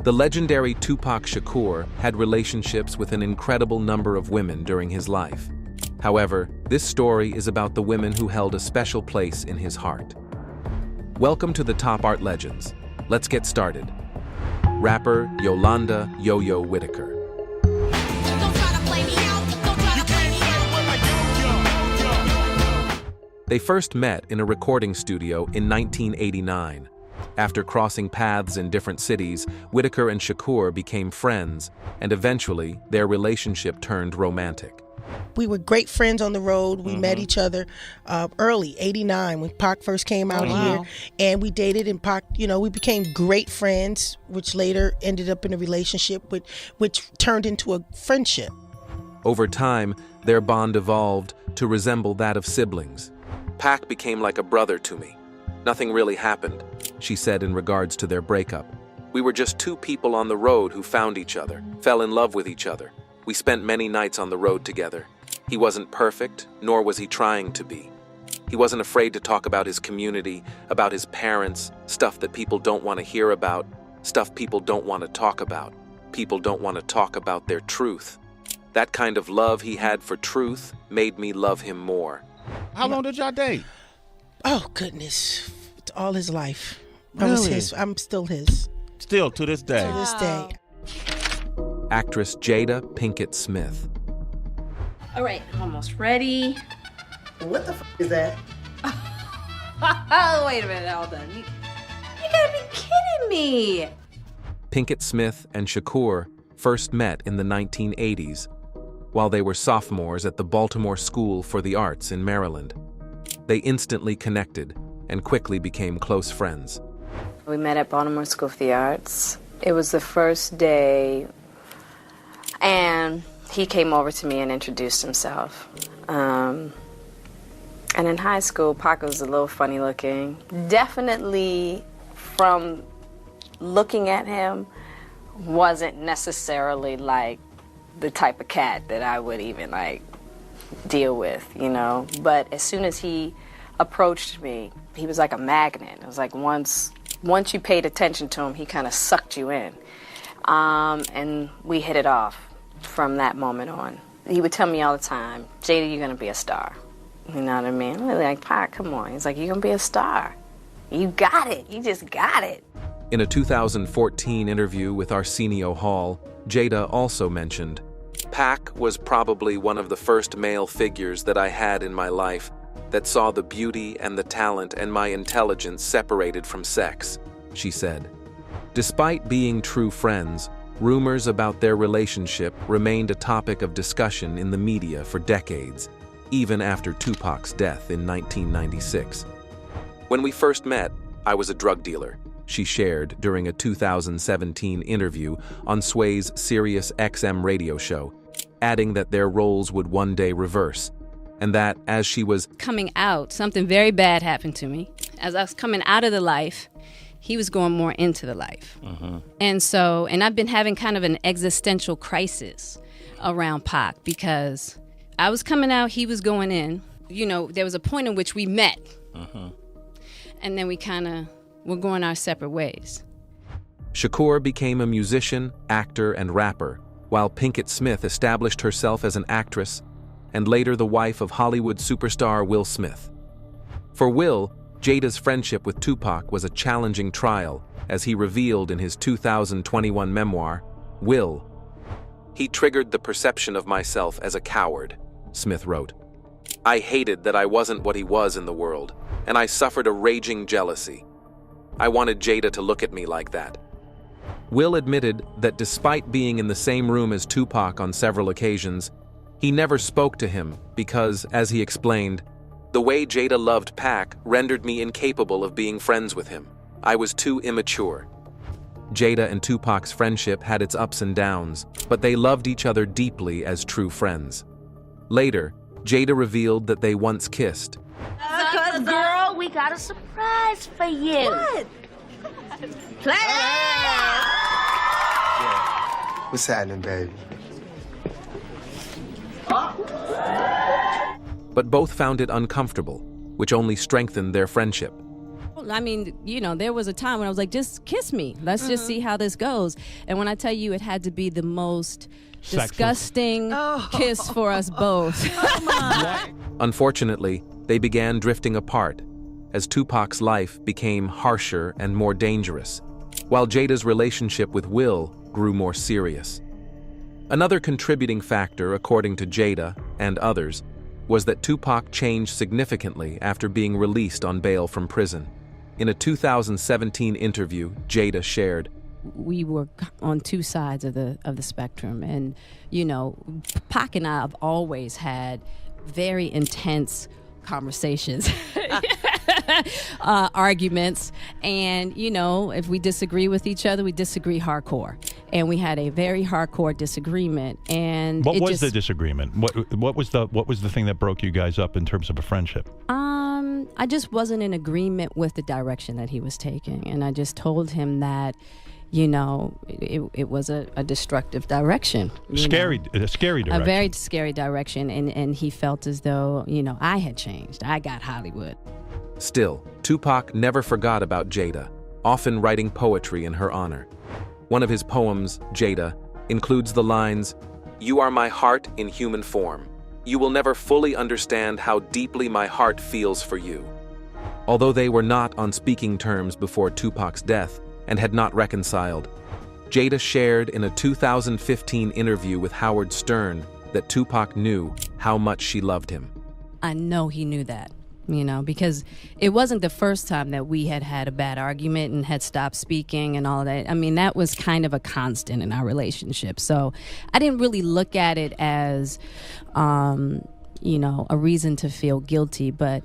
The legendary Tupac Shakur had relationships with an incredible number of women during his life. However, this story is about the women who held a special place in his heart. Welcome to the Top Art Legends. Let's get started. Rapper Yolanda Yo-Yo Whitaker. They first met in a recording studio in 1989. After crossing paths in different cities, Whitaker and Shakur became friends, and eventually their relationship turned romantic. We were great friends on the road. We met each other early, 89, when Pac first came out here. And we dated, and Pac, we became great friends, which later ended up in a relationship, which turned into a friendship. Over time, their bond evolved to resemble that of siblings. Pac became like a brother to me. Nothing really happened, she said in regards to their breakup. We were just two people on the road who found each other, fell in love with each other. We spent many nights on the road together. He wasn't perfect, nor was he trying to be. He wasn't afraid to talk about his community, about his parents, stuff that people don't want to hear about, stuff people don't want to talk about. People don't want to talk about their truth. That kind of love he had for truth made me love him more. How long did y'all date? Oh, goodness. All his life. Really? I'm still his. Still to this day? To this day. Actress Jada Pinkett Smith. All right, almost ready. What the is that? Oh, wait a minute, hold on. You gotta be kidding me. Pinkett Smith and Shakur first met in the 1980s, while they were sophomores at the Baltimore School for the Arts in Maryland. They instantly connected and quickly became close friends. We met at Baltimore School for the Arts. It was the first day, and he came over to me and introduced himself. And in high school, Pac was a little funny looking. Definitely, from looking at him, wasn't necessarily like the type of cat that I would even deal with, But as soon as he approached me, he was like a magnet. It was like once you paid attention to him, he kind of sucked you in. And we hit it off from that moment on. He would tell me all the time, Jada, you're going to be a star. You know what I mean? I'm like, Pac, come on. He's like, you're going to be a star. You got it. You just got it. In a 2014 interview with Arsenio Hall, Jada also mentioned, Pac was probably one of the first male figures that I had in my life that saw the beauty and the talent and my intelligence separated from sex, she said. Despite being true friends, rumors about their relationship remained a topic of discussion in the media for decades, even after Tupac's death in 1996. When we first met, I was a drug dealer, she shared during a 2017 interview on Sway's Sirius XM radio show, adding that their roles would one day reverse, and that as she was coming out, something very bad happened to me. As I was coming out of the life, he was going more into the life. And I've been having kind of an existential crisis around Pac because I was coming out, he was going in. There was a point in which we met, and then we kind of were going our separate ways. Shakur became a musician, actor, and rapper, while Pinkett Smith established herself as an actress and later the wife of Hollywood superstar Will Smith. For Will, Jada's friendship with Tupac was a challenging trial, as he revealed in his 2021 memoir, Will. He triggered the perception of myself as a coward, Smith wrote. I hated that I wasn't what he was in the world, and I suffered a raging jealousy. I wanted Jada to look at me like that. Will admitted that despite being in the same room as Tupac on several occasions, he never spoke to him because, as he explained, the way Jada loved Pac rendered me incapable of being friends with him. I was too immature. Jada and Tupac's friendship had its ups and downs, but they loved each other deeply as true friends. Later, Jada revealed that they once kissed. Girl, we got a surprise for you. What? Play! What's happening, baby? But both found it uncomfortable, which only strengthened their friendship. I mean, you know, there was a time when I was like, just kiss me. Let's just see how this goes. And when I tell you, it had to be the most disgusting kiss for us both. Unfortunately, they began drifting apart as Tupac's life became harsher and more dangerous, while Jada's relationship with Will grew more serious. Another contributing factor, according to Jada and others, was that Tupac changed significantly after being released on bail from prison. In a 2017 interview, Jada shared, "We were on two sides of the spectrum, and you know, Pac and I have always had very intense conversations, arguments, and you know, if we disagree with each other, we disagree hardcore. And we had a very hardcore disagreement. And what was the disagreement? What was the thing that broke you guys up in terms of a friendship? I just wasn't in agreement with the direction that he was taking, and I just told him that, you know, it was a destructive direction. A scary direction. A very scary direction, and he felt as though, you know, I had changed. I got Hollywood. Still, Tupac never forgot about Jada, often writing poetry in her honor. One of his poems, Jada, includes the lines, "You are my heart in human form. You will never fully understand how deeply my heart feels for you." Although they were not on speaking terms before Tupac's death and had not reconciled, Jada shared in a 2015 interview with Howard Stern that Tupac knew how much she loved him. I know he knew that, you know, because it wasn't the first time that we had a bad argument and had stopped speaking and all of that. I mean, that was kind of a constant in our relationship. So I didn't really look at it as, you know, a reason to feel guilty, but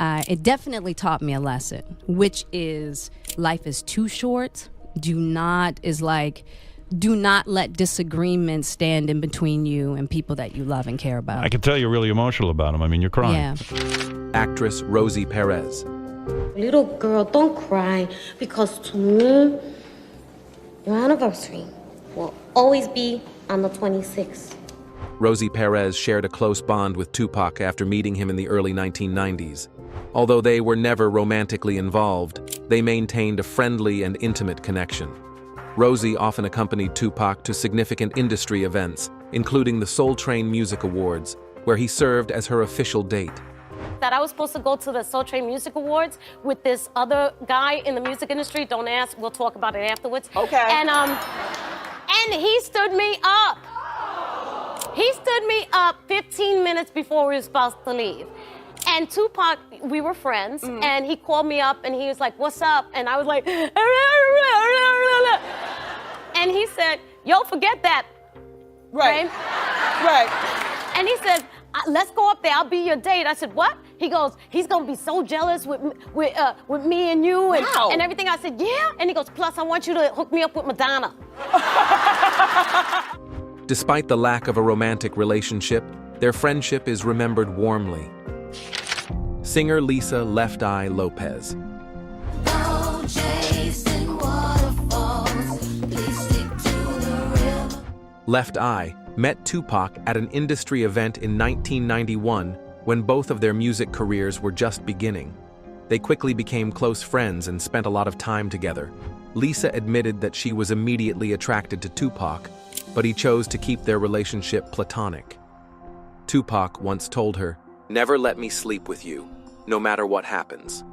it definitely taught me a lesson, which is life is too short. Do not let disagreements stand in between you and people that you love and care about. I can tell you're really emotional about him. I mean, you're crying. Yeah. Actress Rosie Perez. Little girl, don't cry, because to me, your anniversary will always be on the 26th. Rosie Perez shared a close bond with Tupac after meeting him in the early 1990s. Although they were never romantically involved, they maintained a friendly and intimate connection. Rosie often accompanied Tupac to significant industry events, including the Soul Train Music Awards, where he served as her official date. That I was supposed to go to the Soul Train Music Awards with this other guy in the music industry. Don't ask, we'll talk about it afterwards. Okay. And he stood me up. He stood me up 15 minutes before we were supposed to leave. And Tupac, we were friends, and he called me up and he was like, "What's up?" And I was like, and he said, "Yo, forget that." Right. Right. And he said, "Let's go up there, I'll be your date." I said, "What?" He goes, "He's gonna be so jealous with me and you and everything." I said, "Yeah." And he goes, "Plus, I want you to hook me up with Madonna." Despite the lack of a romantic relationship, their friendship is remembered warmly. Singer Lisa Left Eye Lopez. Left Eye met Tupac at an industry event in 1991 when both of their music careers were just beginning. They quickly became close friends and spent a lot of time together. Lisa admitted that she was immediately attracted to Tupac, but he chose to keep their relationship platonic. Tupac once told her, "Never let me sleep with you, no matter what happens."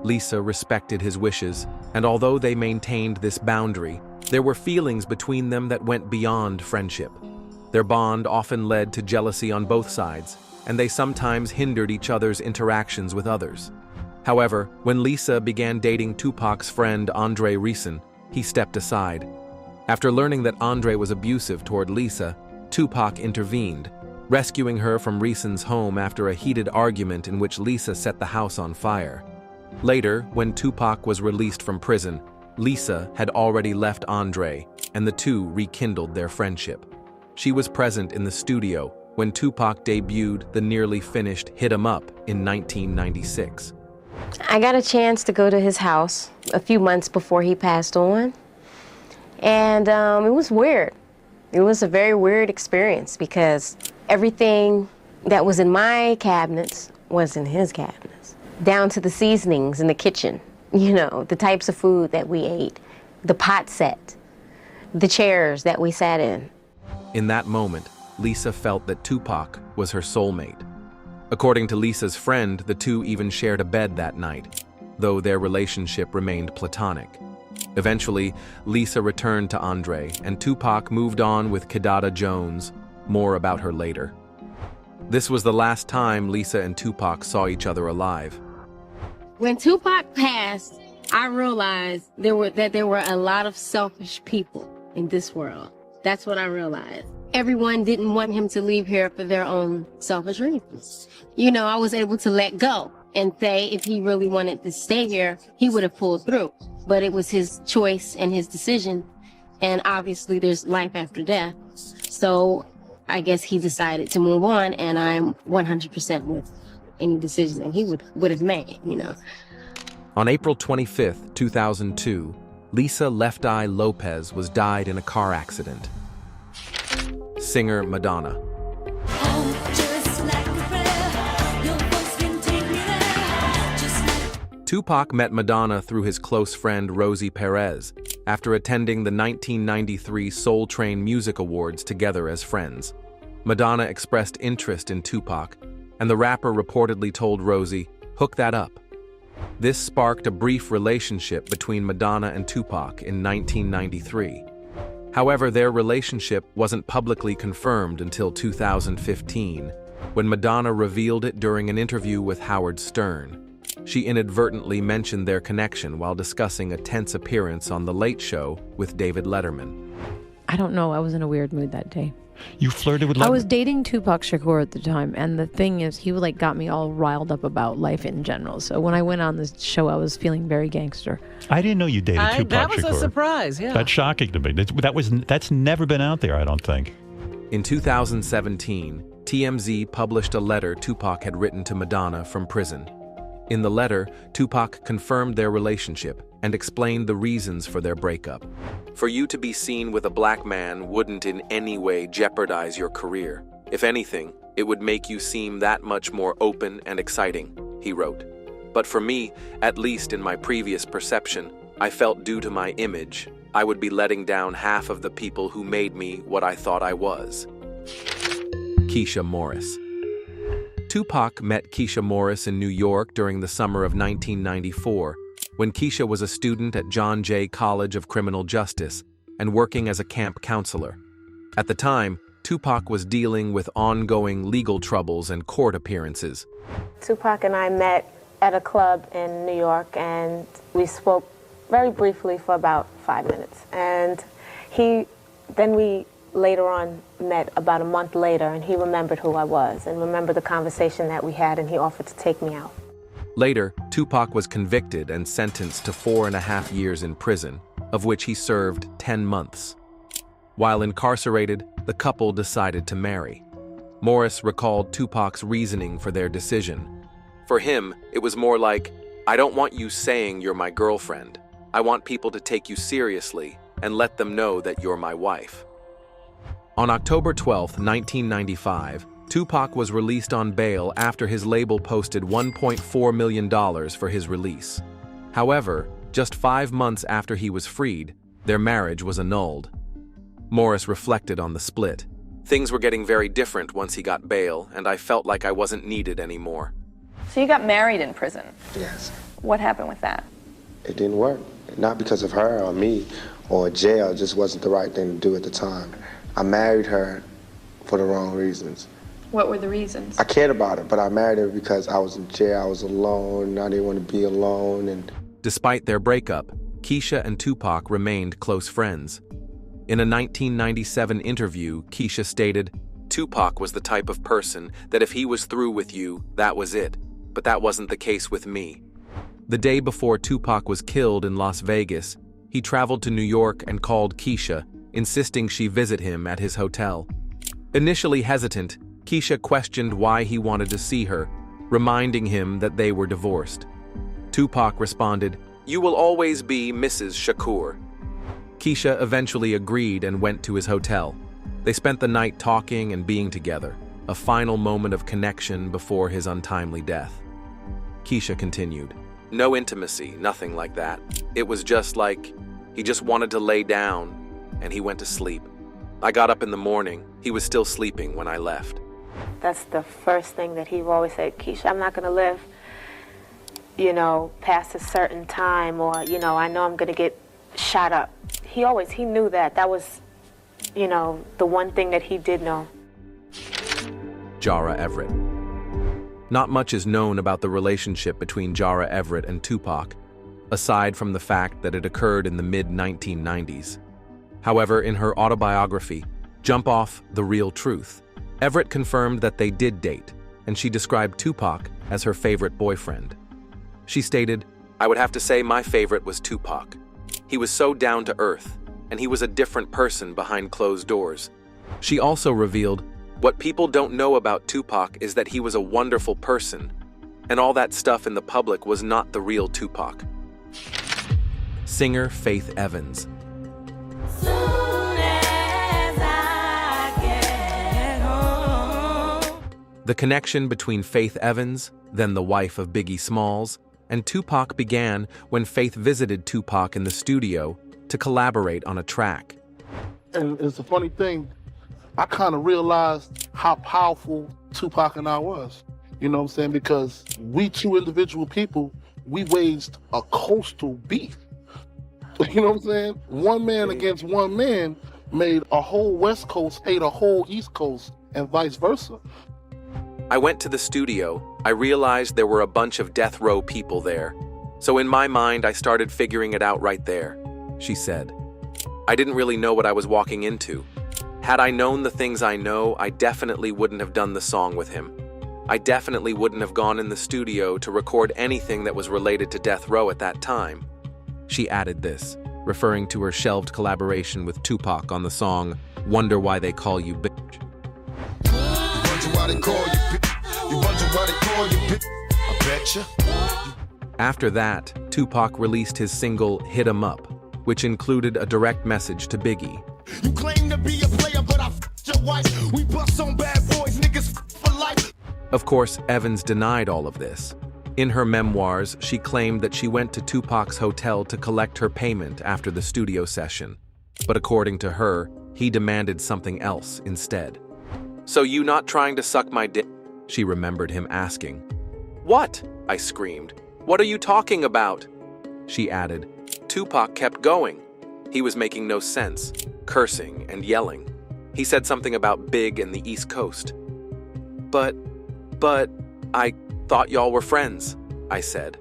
Lisa respected his wishes, and although they maintained this boundary, there were feelings between them that went beyond friendship. Their bond often led to jealousy on both sides, and they sometimes hindered each other's interactions with others. However, when Lisa began dating Tupac's friend Andre Ricin, he stepped aside. After learning that Andre was abusive toward Lisa, Tupac intervened, rescuing her from Ricin's home after a heated argument in which Lisa set the house on fire. Later, when Tupac was released from prison, Lisa had already left Andre, and the two rekindled their friendship. She was present in the studio when Tupac debuted the nearly finished Hit 'Em Up in 1996. I got a chance to go to his house a few months before he passed on, and it was weird. It was a very weird experience because everything that was in my cabinets was in his cabinets, down to the seasonings in the kitchen. You know, the types of food that we ate, the pot set, the chairs that we sat in. In that moment, Lisa felt that Tupac was her soulmate. According to Lisa's friend, the two even shared a bed that night, though their relationship remained platonic. Eventually, Lisa returned to Andre, and Tupac moved on with Kidada Jones. More about her later. This was the last time Lisa and Tupac saw each other alive. When Tupac passed, I realized there were a lot of selfish people in this world. That's what I realized. Everyone didn't want him to leave here for their own selfish reasons. You know, I was able to let go and say if he really wanted to stay here, he would have pulled through. But it was his choice and his decision. And obviously there's life after death. So I guess he decided to move on, and I'm 100% with any decision that he would have made, you know. On April 25th, 2002, Lisa Left Eye Lopez was died in a car accident. Singer Madonna. Tupac met Madonna through his close friend Rosie Perez after attending the 1993 Soul Train Music Awards together as friends. Madonna expressed interest in Tupac, and the rapper reportedly told Rosie, "Hook that up." This sparked a brief relationship between Madonna and Tupac in 1993. However, their relationship wasn't publicly confirmed until 2015, when Madonna revealed it during an interview with Howard Stern. She inadvertently mentioned their connection while discussing a tense appearance on The Late Show with David Letterman. I don't know, I was in a weird mood that day. You flirted with I was dating Tupac Shakur at the time, and the thing is, he got me all riled up about life in general. So when I went on this show, I was feeling very gangster. I didn't know you dated Tupac Shakur. That was a surprise, yeah. That's shocking to me. That's never been out there, I don't think. In 2017, TMZ published a letter Tupac had written to Madonna from prison. In the letter, Tupac confirmed their relationship and explained the reasons for their breakup. "For you to be seen with a black man wouldn't in any way jeopardize your career. If anything, it would make you seem that much more open and exciting," he wrote. "But for me, at least in my previous perception, I felt due to my image, I would be letting down half of the people who made me what I thought I was." Keisha Morris. Tupac met Keisha Morris in New York during the summer of 1994, when Keisha was a student at John Jay College of Criminal Justice and working as a camp counselor. At the time, Tupac was dealing with ongoing legal troubles and court appearances. Tupac and I met at a club in New York, and we spoke very briefly for about 5 minutes. And then we later on met about a month later, and he remembered who I was and remembered the conversation that we had, and he offered to take me out. Later, Tupac was convicted and sentenced to 4.5 years in prison, of which he served 10 months. While incarcerated, the couple decided to marry. Morris recalled Tupac's reasoning for their decision. For him, it was more like, "I don't want you saying you're my girlfriend. I want people to take you seriously and let them know that you're my wife." On October 12, 1995, Tupac was released on bail after his label posted $1.4 million for his release. However, just 5 months after he was freed, their marriage was annulled. Morris reflected on the split. "Things were getting very different once he got bail, and I felt like I wasn't needed anymore." So you got married in prison? Yes. What happened with that? It didn't work. Not because of her or me or jail, it just wasn't the right thing to do at the time. I married her for the wrong reasons. What were the reasons? I cared about her, but I married her because I was in jail, I was alone, I didn't want to be alone. Despite their breakup, Keisha and Tupac remained close friends. In a 1997 interview, Keisha stated, "Tupac was the type of person that if he was through with you, that was it. But that wasn't the case with me." The day before Tupac was killed in Las Vegas, he traveled to New York and called Keisha, insisting she visit him at his hotel. Initially hesitant, Keisha questioned why he wanted to see her, reminding him that they were divorced. Tupac responded, "You will always be Mrs. Shakur." Keisha eventually agreed and went to his hotel. They spent the night talking and being together, a final moment of connection before his untimely death. Keisha continued, No intimacy, nothing like that. It was just like he just wanted to lay down and he went to sleep. I got up in the morning. He was still sleeping when I left. That's the first thing that he always said, Keisha, I'm not going to live, past a certain time, or, I know I'm going to get shot up. He knew that. That was, the one thing that he did know. Jara Everett. Not much is known about the relationship between Jara Everett and Tupac, aside from the fact that it occurred in the mid-1990s. However, in her autobiography, Jump Off the Real Truth, Everett confirmed that they did date, and she described Tupac as her favorite boyfriend. She stated, "I would have to say my favorite was Tupac. He was so down to earth, and he was a different person behind closed doors." She also revealed, "What people don't know about Tupac is that he was a wonderful person, and all that stuff in the public was not the real Tupac." Singer Faith Evans. The connection between Faith Evans, then the wife of Biggie Smalls, and Tupac began when Faith visited Tupac in the studio to collaborate on a track. And it's a funny thing, I kind of realized how powerful Tupac and I was. You know what I'm saying? Because we two individual people, we waged a coastal beef. You know what I'm saying? One man against one man made a whole West Coast hate a whole East Coast, and vice versa. I went to the studio. I realized there were a bunch of death row people there. So in my mind, I started figuring it out right there, she said. I didn't really know what I was walking into. Had I known the things I know, I definitely wouldn't have done the song with him. I definitely wouldn't have gone in the studio to record anything that was related to death row at that time. She added this, referring to her shelved collaboration with Tupac on the song Wonder Why They Call You Bitch. After that, Tupac released his single Hit 'Em Up, which included a direct message to Biggie. You claim to be a player, but I f***ed your wife. We bust on bad boys, niggas for life. Of course, Evans denied all of this. In her memoirs, she claimed that she went to Tupac's hotel to collect her payment after the studio session. But according to her, he demanded something else instead. "So you not trying to suck my dick?" she remembered him asking. "What?" I screamed. "What are you talking about?" She added. Tupac kept going. He was making no sense, cursing and yelling. He said something about Big and the East Coast. But, I thought y'all were friends, I said.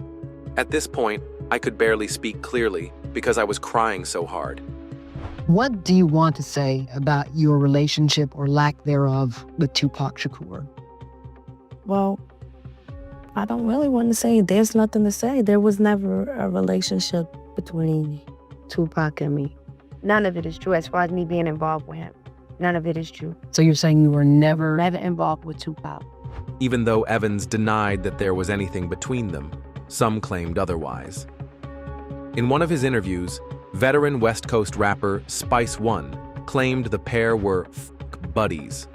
At this point, I could barely speak clearly because I was crying so hard. What do you want to say about your relationship or lack thereof with Tupac Shakur? Well, I don't really want to say. There's nothing to say. There was never a relationship between Tupac and me. None of it is true as far as me being involved with him. None of it is true. So you're saying you were never involved with Tupac? Even though Evans denied that there was anything between them, some claimed otherwise. In one of his interviews, veteran West Coast rapper Spice One claimed the pair were buddies.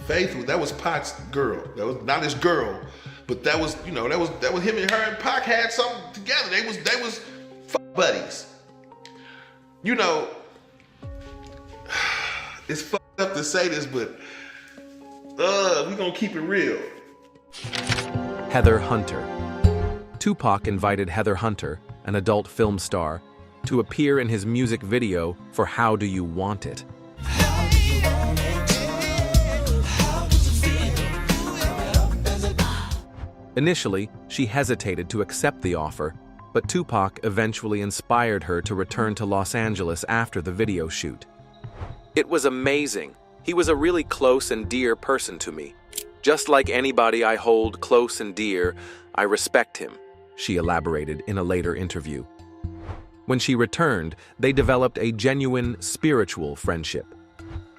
Faith, that was Pac's girl. That was not his girl, but that was him and her, and Pac had something together. They was buddies. It's fucked up to say this, but we're gonna keep it real. Heather Hunter. Tupac invited Heather Hunter, an adult film star, to appear in his music video for How Do You Want It? Initially, she hesitated to accept the offer, but Tupac eventually inspired her to return to Los Angeles after the video shoot. It was amazing. He was a really close and dear person to me. Just like anybody I hold close and dear, I respect him, she elaborated in a later interview. When she returned, they developed a genuine spiritual friendship.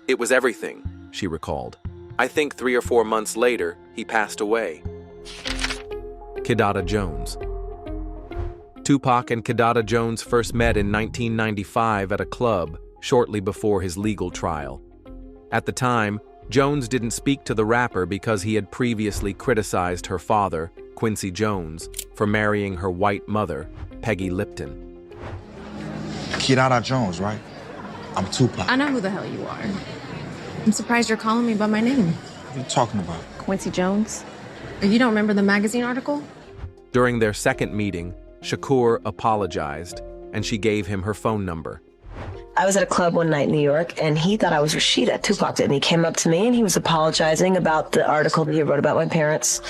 It was everything, she recalled. I think 3 or 4 months later, he passed away. Kidada Jones. Tupac and Kidada Jones first met in 1995 at a club shortly before his legal trial. At the time, Jones didn't speak to the rapper because he had previously criticized her father, Quincy Jones, for marrying her white mother, Peggy Lipton. Kirara Jones, right? I'm Tupac. I know who the hell you are. I'm surprised you're calling me by my name. What are you talking about? Quincy Jones? You don't remember the magazine article? During their second meeting, Shakur apologized, and she gave him her phone number. I was at a club one night in New York, and he thought I was Rashida. Tupac did, and he came up to me, and he was apologizing about the article that he wrote about my parents.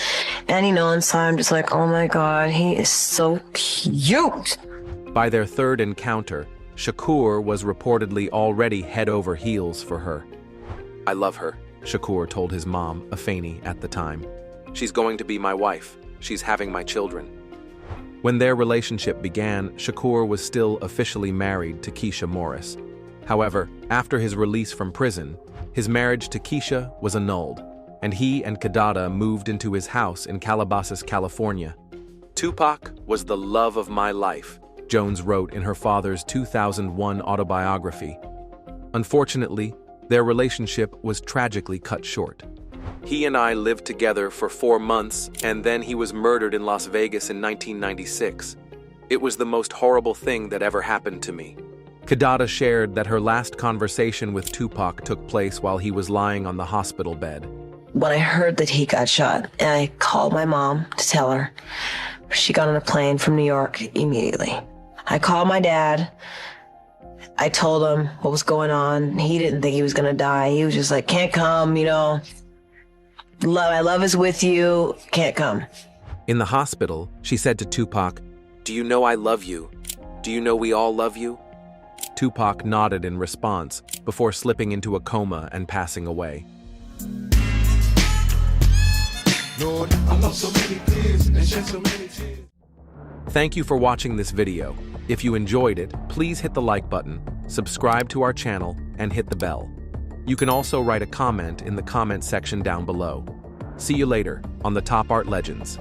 And, inside I'm just like, oh my God, he is so cute. By their third encounter, Shakur was reportedly already head over heels for her. I love her, Shakur told his mom, Afeni, at the time. She's going to be my wife. She's having my children. When their relationship began, Shakur was still officially married to Keisha Morris. However, after his release from prison, his marriage to Keisha was annulled, and he and Kidada moved into his house in Calabasas, California. Tupac was the love of my life, Jones wrote in her father's 2001 autobiography. Unfortunately, their relationship was tragically cut short. He and I lived together for 4 months, and then he was murdered in Las Vegas in 1996. It was the most horrible thing that ever happened to me. Kidada shared that her last conversation with Tupac took place while he was lying on the hospital bed. When I heard that he got shot, I called my mom to tell her. She got on a plane from New York immediately. I called my dad. I told him what was going on. He didn't think he was gonna die. He was just like, can't come, my love is with you, can't come. In the hospital, she said to Tupac, "Do you know I love you? Do you know we all love you?" Tupac nodded in response before slipping into a coma and passing away. Lord, I love so many kids and shed so many tears. Thank you for watching this video. If you enjoyed it, please hit the like button, subscribe to our channel, and hit the bell. You can also write a comment in the comment section down below. See you later on the Top Art Legends.